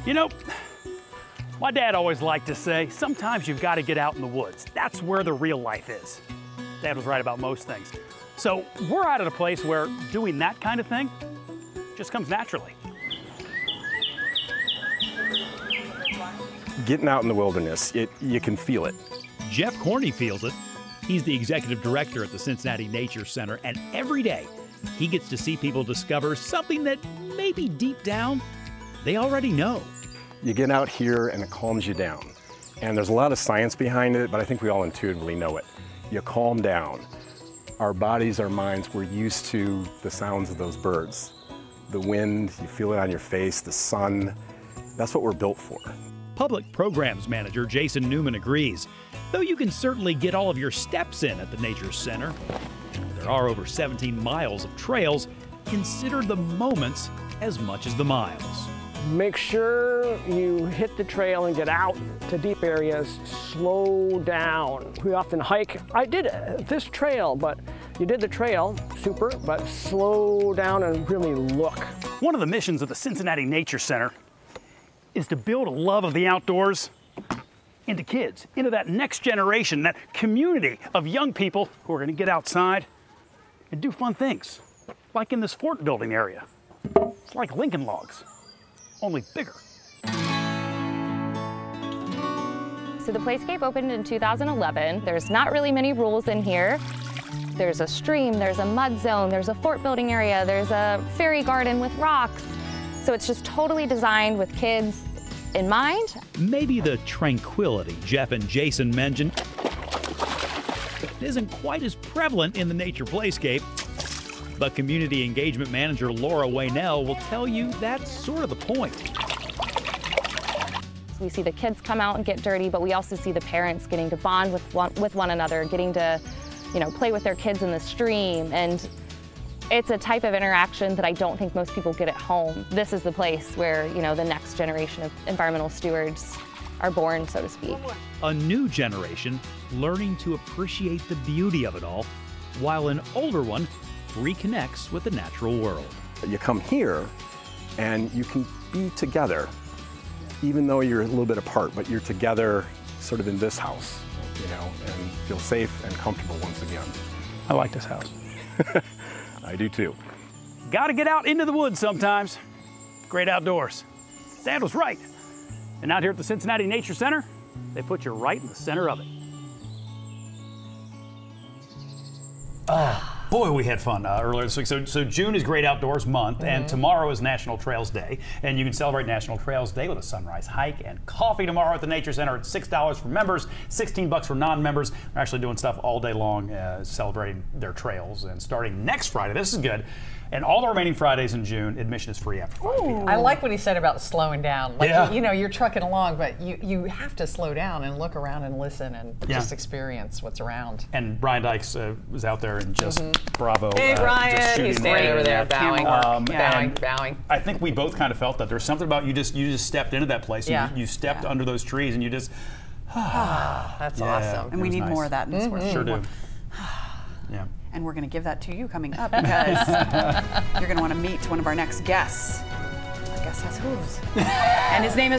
You know, my dad always liked to say, sometimes you've got to get out in the woods. That's where the real life is. Dad was right about most things. So we're out at a place where doing that kind of thing just comes naturally. Getting out in the wilderness, you can feel it. Jeff Corney feels it. He's the executive director at the Cincinnati Nature Center, and every day he gets to see people discover something that maybe deep down they already know. You get out here and it calms you down. And there's a lot of science behind it, but I think we all intuitively know it. You calm down. Our bodies, our minds, we're used to the sounds of those birds. The wind, you feel it on your face, the sun. That's what we're built for. Public Programs Manager Jason Newman agrees, though you can certainly get all of your steps in at the Nature Center. There are over 17 miles of trails. Consider the moments as much as the miles. Make sure you hit the trail and get out to deep areas. Slow down. We often hike. I did this trail, but you did the trail, super, but slow down and really look. One of the missions of the Cincinnati Nature Center is to build a love of the outdoors into kids, into that next generation, that community of young people who are going to get outside and do fun things, like in this fort building area. It's like Lincoln Logs, only bigger. So the Playscape opened in 2011. There's not really many rules in here. There's a stream, there's a mud zone, there's a fort building area, there's a fairy garden with rocks. So it's just totally designed with kids in mind. Maybe the tranquility Jeff and Jason mentioned isn't quite as prevalent in the Nature Playscape, but Community Engagement Manager Laura Waynell will tell you that's sort of the point. We see the kids come out and get dirty, but we also see the parents getting to bond with one another, getting to, play with their kids in the stream. And it's a type of interaction that I don't think most people get at home. This is the place where, the next generation of environmental stewards are born, so to speak. A new generation learning to appreciate the beauty of it all, while an older one reconnects with the natural world. You come here and you can be together, even though you're a little bit apart, but you're together sort of in this house, and feel safe and comfortable once again. I like this house. I do too. Gotta get out into the woods sometimes. Great outdoors. Dad was right. And out here at the Cincinnati Nature Center, they put you right in the center of it. Boy, we had fun earlier this week. So June is Great Outdoors Month, and tomorrow is National Trails Day. And you can celebrate National Trails Day with a sunrise hike and coffee tomorrow at the Nature Center at $6 for members, $16 for non-members. They're actually doing stuff all day long, celebrating their trails. And starting next Friday, this is good, and all the remaining Fridays in June, admission is free after 5 p.m. I like what he said about slowing down. Like, yeah. You're trucking along, but you have to slow down and look around and listen and just experience what's around. And Brian Dykes was out there and just bravo. Hey, Brian, he's standing over there bowing. Bowing. I think we both kind of felt that. There's something about you just stepped into that place. Yeah. You stepped under those trees and you just, that's awesome. And we need more of that in this world. Sure do. Yeah. And we're going to give that to you coming up because you're going to want to meet one of our next guests. Our guest has hooves. And his name is